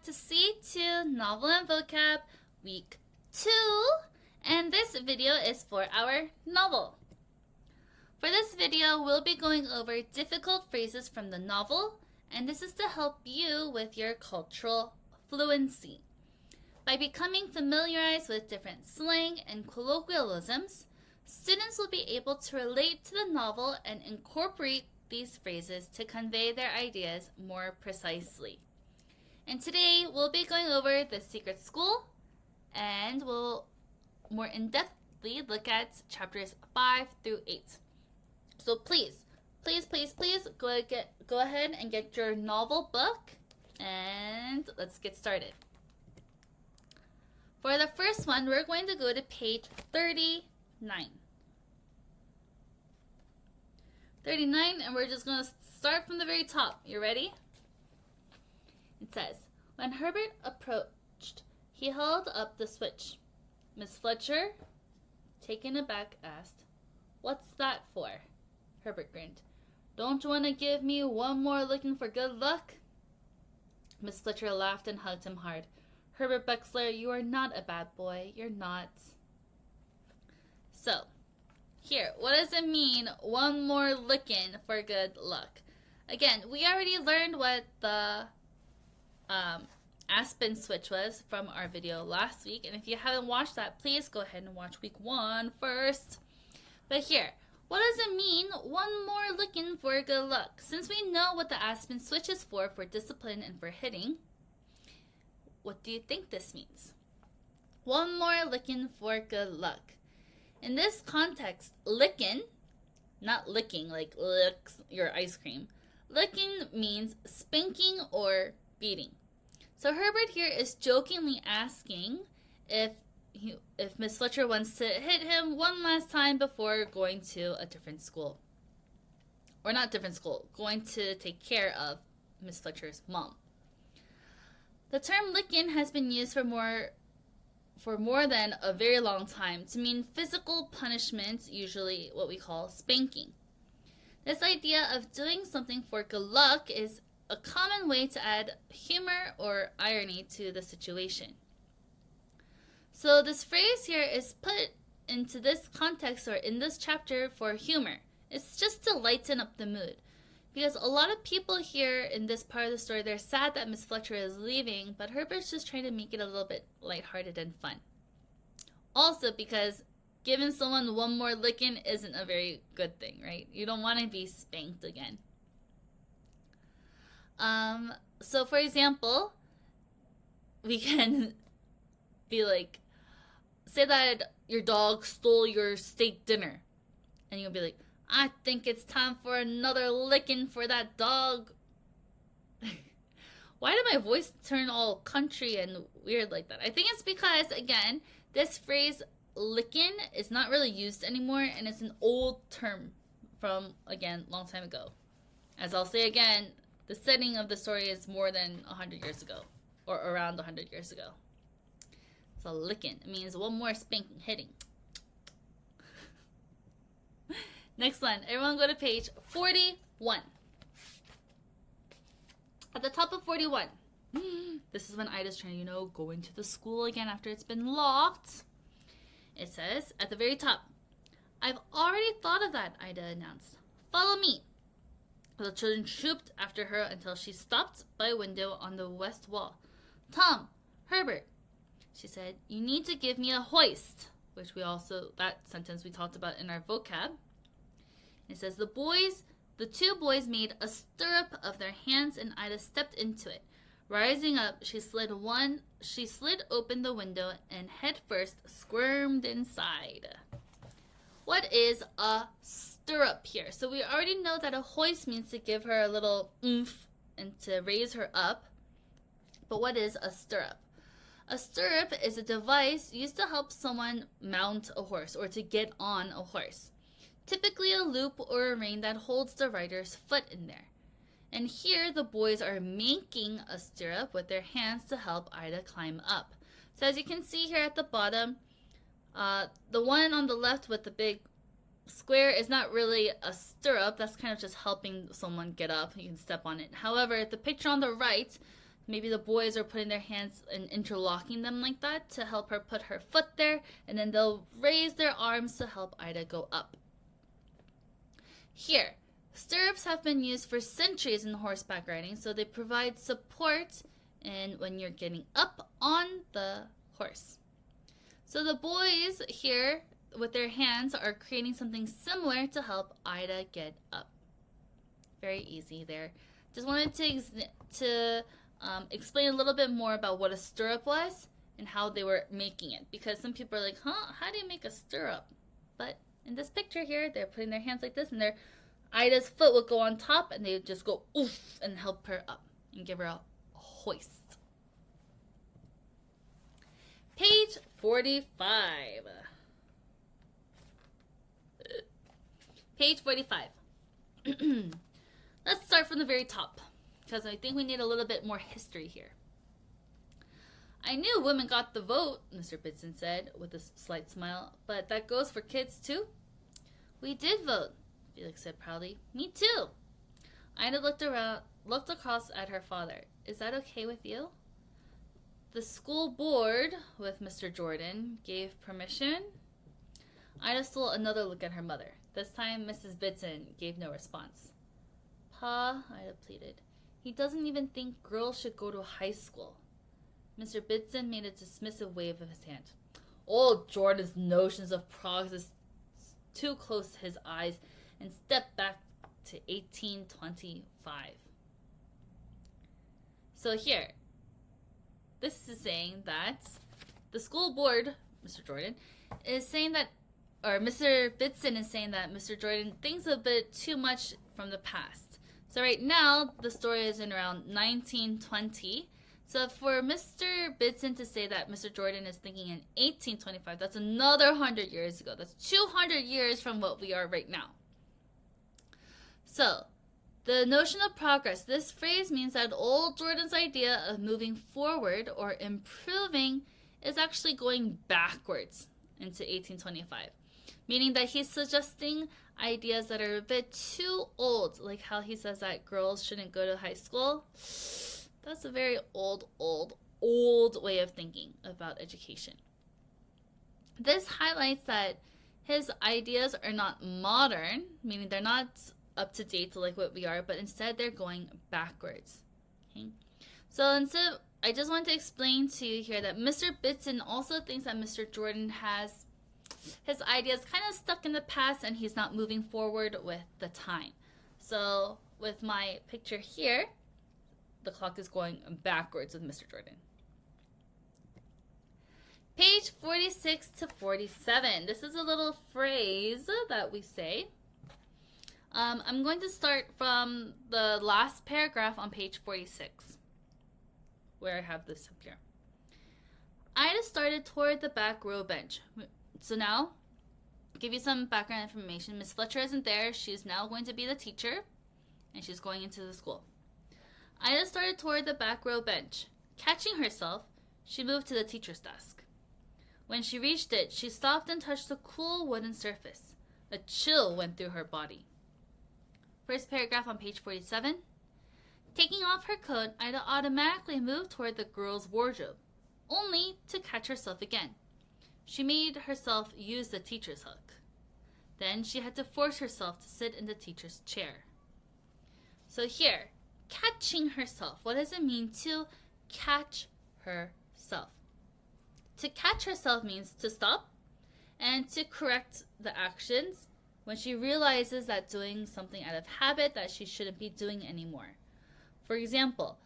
to C2 Novel and Vocab Week 2, and this video is for our novel. For this video, we'll be going over difficult phrases from the novel, and this is to help you with your cultural fluency. By becoming familiarized with different slang and colloquialisms, students will be able to relate to the novel and incorporate these phrases to convey their ideas more precisely. And today we'll be going over The Secret School, and we'll more in-depthly look at chapters 5 through 8. So please go ahead and get your novel book, and let's get started. For the first one, we're going to go to page 39. 39, and we're just going to start from the very top. You ready? It says, when Herbert approached, he held up the switch. Miss Fletcher, taken aback, asked, "What's that for?" Herbert grinned. "Don't you want to give me one more licking for good luck?" Miss Fletcher laughed and hugged him hard. "Herbert Bexler, you are not a bad boy. You're not." So, here, what does it mean, one more licking for good luck? Again, we already learned what the Aspen switch was from our video last week. And if you haven't watched that, please go ahead and watch week 1 first. But here, what does it mean, one more licking for good luck? Since we know what the Aspen switch is for discipline and for hitting, what do you think this means? One more licking for good luck. In this context, licking, not licking like licks your ice cream. Licking means spanking or beating. So Herbert here is jokingly asking if Miss Fletcher wants to hit him one last time before going to a different school. Or not different school, going to take care of Miss Fletcher's mom. The term licking has been used for more than a very long time to mean physical punishment, usually what we call spanking. This idea of doing something for good luck is a common way to add humor or irony to the situation. So this phrase here is put into this context or in this chapter for humor. It's just to lighten up the mood. Because a lot of people here in this part of the story, they're sad that Miss Fletcher is leaving, but Herbert's just trying to make it a little bit lighthearted and fun. Also because giving someone one more licking isn't a very good thing, right? You don't want to be spanked again. So for example, we can be like, say that your dog stole your steak dinner, and you'll be like, "I think it's time for another licking for that dog." Why did my voice turn all country and weird like that? I think it's because, again, this phrase licking is not really used anymore, and it's an old term from, again, long time ago. As I'll say again, the setting of the story is more than 100 years ago, or around 100 years ago. So licking, it means one more spanking, hitting. Next one, everyone go to page 41. At the top of 41, this is when Ida's trying to, go into the school again after it's been locked. It says, at the very top, "I've already thought of that," Ida announced. "Follow me." The children trooped after her until she stopped by a window on the west wall. "Tom, Herbert," she said, "you need to give me a hoist," which that sentence we talked about in our vocab. It says, the two boys made a stirrup of their hands, and Ida stepped into it. Rising up, she slid open the window and head first squirmed inside. What is a stirrup here? So we already know that a hoist means to give her a little oomph and to raise her up. But what is a stirrup? A stirrup is a device used to help someone mount a horse or to get on a horse. Typically a loop or a rein that holds the rider's foot in there. And here the boys are making a stirrup with their hands to help Ida climb up. So as you can see here at the bottom, the one on the left with the big square is not really a stirrup. That's kind of just helping someone get up. You can step on it. However, the picture on the right, Maybe the boys are putting their hands and interlocking them like that to help her put her foot there, and then they'll raise their arms to help Ida go up. Here, stirrups have been used for centuries in horseback riding, so they provide support when you're getting up on the horse. So the boys here with their hands are creating something similar to help Ida get up. Very easy there. Just wanted to explain a little bit more about what a stirrup was and how they were making it, because some people are like, how do you make a stirrup? But in this picture here, they're putting their hands like this, and Ida's foot will go on top, and they would just go oof and help her up and give her a hoist. Page 45. Page 45. Let's start from the very top, because I think we need a little bit more history here. I knew women got the vote, Mr. Bitson said with a slight smile, but that goes for kids too. We did vote, Felix said proudly. Me too. Ida looked across at her father. Is that okay with you? The school board, with Mr. Jordan, gave permission. Ida stole another look at her mother. This time, Mrs. Bitson gave no response. Pa, Ida pleaded. He doesn't even think girls should go to high school. Mr. Bitson made a dismissive wave of his hand. Old Jordan's notions of progress is too close to his eyes, and stepped back to 1825. So here, this is saying that the school board, Mr. Jordan, is saying that, or Mr. Bitson is saying that Mr. Jordan thinks a bit too much from the past. So right now, the story is in around 1920. So for Mr. Bitson to say that Mr. Jordan is thinking in 1825, that's another 100 years ago. That's 200 years from what we are right now. So, the notion of progress. This phrase means that old Jordan's idea of moving forward or improving is actually going backwards into 1825. Meaning that he's suggesting ideas that are a bit too old, like how he says that girls shouldn't go to high school. That's a very old way of thinking about education. This highlights that his ideas are not modern, meaning they're not up to date to like what we are, but instead they're going backwards. Okay? So I just want to explain to you here that Mr. Bitson also thinks that Mr. Jordan has his ideas kind of stuck in the past and he's not moving forward with the time. So with my picture here, the clock is going backwards with Mr. Jordan. Page 46 to 47. This is a little phrase that we say. I'm going to start from the last paragraph on page 46, where I have this up here. Ida started toward the back row bench. So now, I'll give you some background information. Miss Fletcher isn't there. She's now going to be the teacher, and she's going into the school. Ida started toward the back row bench. Catching herself, she moved to the teacher's desk. When she reached it, she stopped and touched the cool wooden surface. A chill went through her body. First paragraph on page 47. Taking off her coat, Ida automatically moved toward the girl's wardrobe, only to catch herself again. She made herself use the teacher's hook. Then she had to force herself to sit in the teacher's chair. So here, catching herself. What does it mean to catch herself? To catch herself means to stop and to correct the actions when she realizes that doing something out of habit that she shouldn't be doing anymore. For example,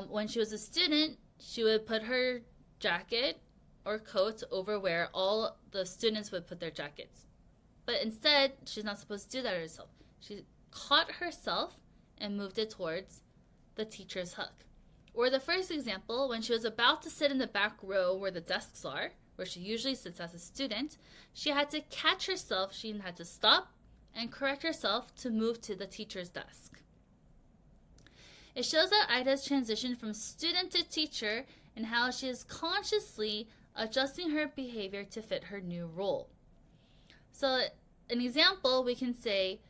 when she was a student, she would put her jacket or coat over where all the students would put their jackets. But instead, she's not supposed to do that herself. She caught herself and moved it towards the teacher's hook. Or the first example, when she was about to sit in the back row where the desks are, where she usually sits as a student, she had to catch herself. She had to stop and correct herself to move to the teacher's desk. It shows that Ida's transition from student to teacher and how she is consciously adjusting her behavior to fit her new role. So an example, we can say,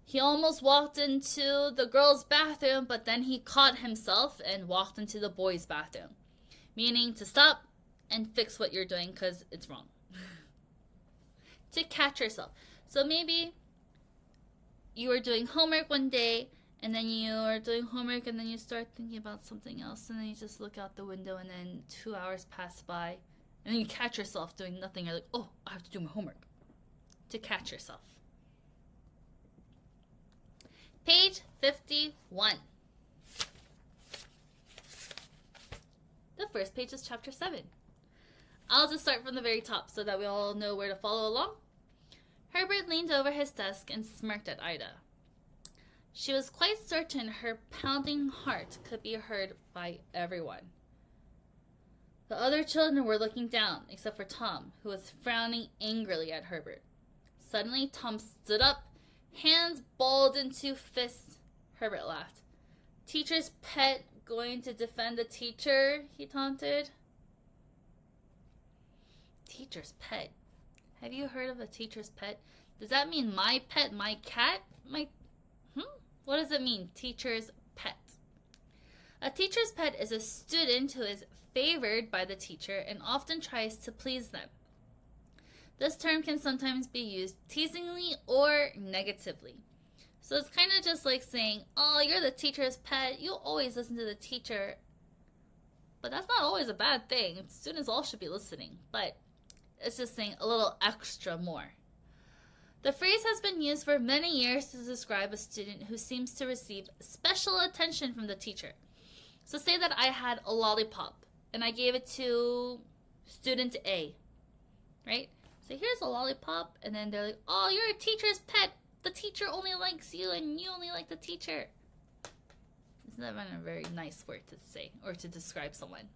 He almost walked into the girls' bathroom, but then he caught himself and walked into the boys' bathroom. Meaning to stop and fix what you're doing because it's wrong. To catch yourself. So maybe you were doing homework one day, and then you are doing homework, and then you start thinking about something else, and then you just look out the window, and then 2 hours pass by, and then you catch yourself doing nothing. You're like, oh, I have to do my homework. To catch yourself. Page 51. The first page is chapter 7. I'll just start from the very top so that we all know where to follow along. Herbert leaned over his desk and smirked at Ida. She was quite certain her pounding heart could be heard by everyone. The other children were looking down, except for Tom, who was frowning angrily at Herbert. Suddenly, Tom stood up, hands balled into fists. Herbert laughed. Teacher's pet going to defend the teacher, he taunted. Teacher's pet. Have you heard of a teacher's pet? Does that mean my pet, my cat? What does it mean, teacher's pet? A teacher's pet is a student who is favored by the teacher and often tries to please them. This term can sometimes be used teasingly or negatively. So it's kind of just like saying, oh, you're the teacher's pet. You always listen to the teacher. But that's not always a bad thing. Students all should be listening. But it's just saying a little extra more. The phrase has been used for many years to describe a student who seems to receive special attention from the teacher. So say that I had a lollipop and I gave it to student A, right? So here's a lollipop, and then they're like, oh, you're a teacher's pet. The teacher only likes you and you only like the teacher. Isn't that a very nice word to say or to describe someone?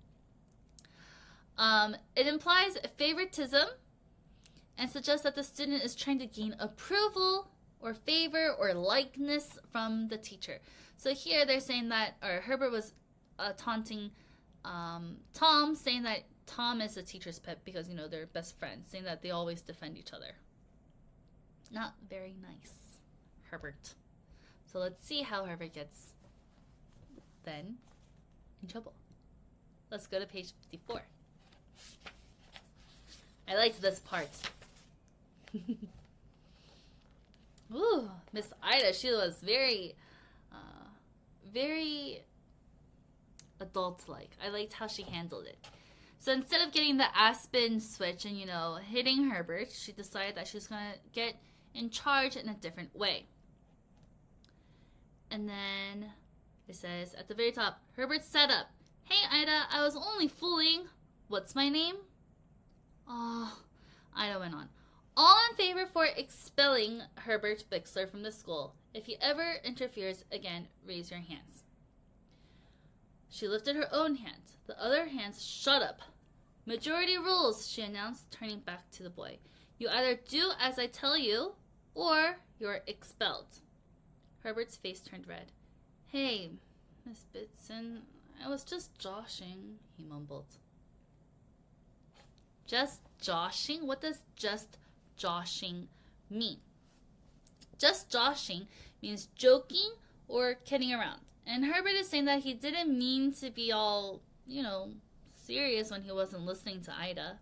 It implies favoritism and suggests that the student is trying to gain approval or favor or likeness from the teacher. So here they're saying that, or Herbert was taunting Tom, saying that Tom is a teacher's pet because, they're best friends, saying that they always defend each other. Not very nice, Herbert. So let's see how Herbert gets then in trouble. Let's go to page 54. I liked this part. Ooh, Miss Ida, she was very adult-like. I liked how she handled it. So instead of getting the Aspen switch and, hitting Herbert, she decided that she was going to get in charge in a different way. And then it says at the very top, Herbert sat up. Hey, Ida, I was only fooling. What's my name? Oh, Ida went on. All in favor for expelling Herbert Bixler from the school. If he ever interferes again, raise your hands. She lifted her own hand. The other hands shut up. Majority rules, she announced, turning back to the boy. You either do as I tell you, or you're expelled. Herbert's face turned red. Hey, Miss Bitson, I was just joshing, he mumbled. Just joshing? What does just joshing mean? Just joshing means joking or kidding around. And Herbert is saying that he didn't mean to be all, serious when he wasn't listening to Ida.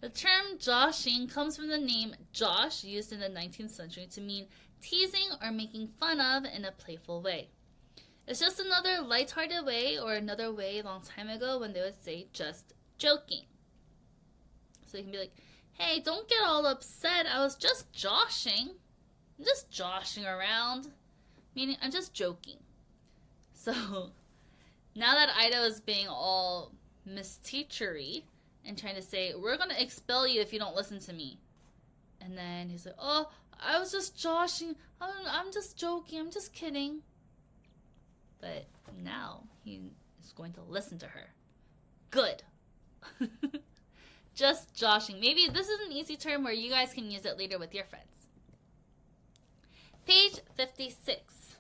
The term joshing comes from the name Josh, used in the 19th century to mean teasing or making fun of in a playful way. It's just another lighthearted way or another way a long time ago when they would say just joking. So you can be like, hey, don't get all upset. I was just joshing. I'm just joshing around. Meaning, I'm just joking. So, now that Ida was being all misteachery and trying to say, we're going to expel you if you don't listen to me. And then he's like, oh, I was just joshing. I'm just joking. I'm just kidding. But now he is going to listen to her. Good. Just joshing. Maybe this is an easy term where you guys can use it later with your friends. Page 56.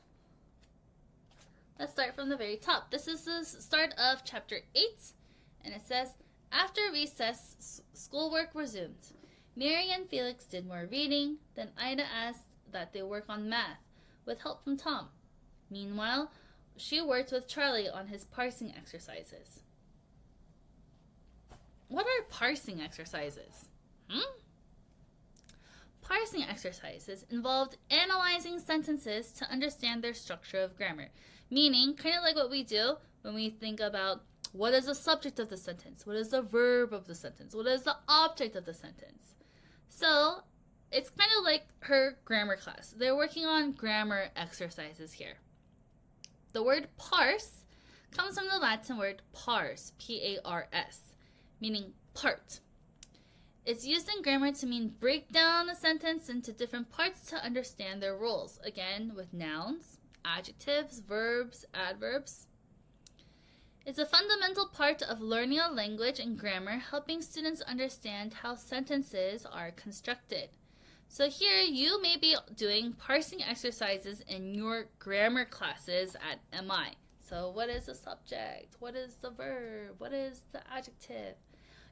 Let's start from the very top. This is the start of chapter 8, and it says, after recess, schoolwork resumed. Mary and Felix did more reading. Then Ida asked that they work on math. with help from Tom. Meanwhile, she worked with Charlie on his parsing exercises. What are parsing exercises? Parsing exercises involved analyzing sentences to understand their structure of grammar. Meaning, kind of like what we do when we think about what is the subject of the sentence, what is the verb of the sentence, what is the object of the sentence. So, it's kind of like her grammar class. They're working on grammar exercises here. The word parse comes from the Latin word pars, P-A-R-S, meaning part. It's used in grammar to mean break down a sentence into different parts to understand their roles. Again, with nouns, adjectives, verbs, adverbs. It's a fundamental part of learning a language and grammar, helping students understand how sentences are constructed. So here you may be doing parsing exercises in your grammar classes at MI. So what is the subject? What is the verb? What is the adjective?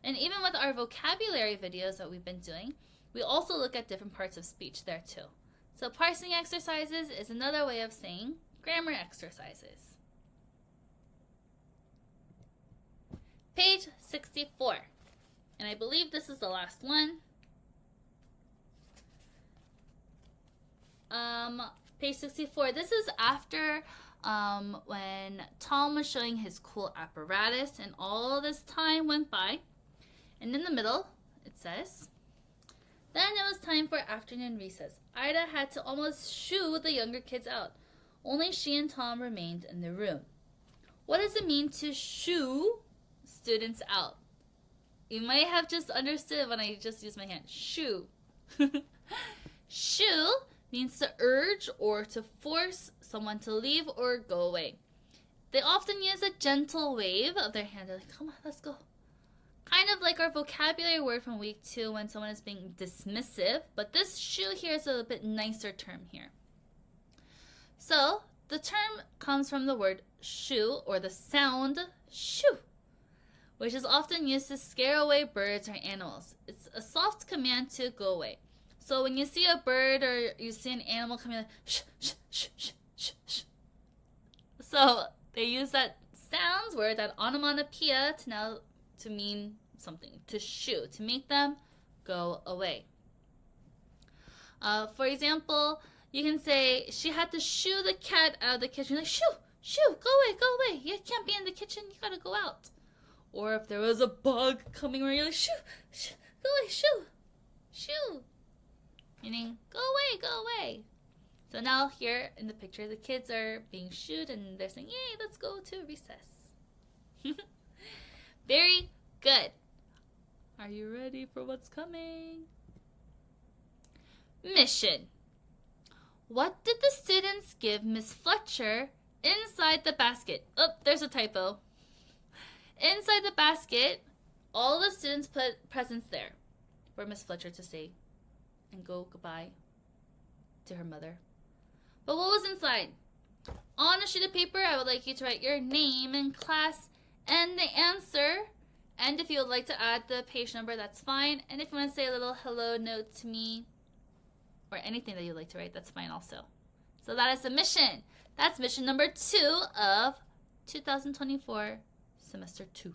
And even with our vocabulary videos that we've been doing, we also look at different parts of speech there too. So parsing exercises is another way of saying grammar exercises. Page 64. And I believe this is the last one. Page 64. This is after when Tom was showing his cool apparatus and all this time went by. And in the middle, it says, then it was time for afternoon recess. Ida had to almost shoo the younger kids out. Only she and Tom remained in the room. What does it mean to shoo students out? You might have just understood when I just used my hand. Shoo. Shoo means to urge or to force someone to leave or go away. They often use a gentle wave of their hand. They're like, come on, let's go. Kind of like our vocabulary word from week 2 when someone is being dismissive, but this shoo here is a bit nicer term here. So, the term comes from the word shoo, or the sound shoo, which is often used to scare away birds or animals. It's a soft command to go away. So when you see a bird or you see an animal coming, like, shh, shh, shh, shh, shh, shh. So they use that sounds word, that onomatopoeia, to mean something, to shoo, to make them go away. For example, you can say, she had to shoo the cat out of the kitchen. Like, shoo, shoo, go away, you can't be in the kitchen, you gotta go out. Or if there was a bug coming where you're like, shoo, shoo, go away, shoo, shoo. Meaning, go away. So now here in the picture, the kids are being shooed and they're saying, yay, let's go to recess. Very good. Are you ready for what's coming? Mission. What did the students give Miss Fletcher inside the basket? Oh, there's a typo. Inside the basket, all the students put presents there for Miss Fletcher to say and go goodbye to her mother. But what was inside? On a sheet of paper, I would like you to write your name and class and the answer. And if you would like to add the page number, that's fine. And if you want to say a little hello note to me or anything that you'd like to write, that's fine also. So that is the mission. That's mission number 2 of 2024 semester 2.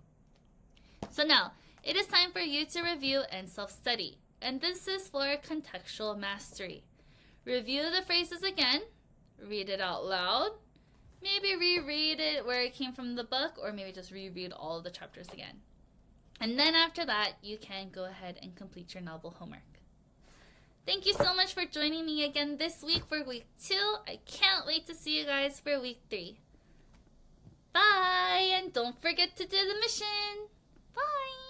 So now, it is time for you to review and self-study. And this is for contextual mastery. Review the phrases again. Read it out loud. Maybe reread it where it came from the book, or maybe just reread all of the chapters again. And then after that, you can go ahead and complete your novel homework. Thank you so much for joining me again this week for week 2. I can't wait to see you guys for week 3. Bye! And don't forget to do the mission. Bye!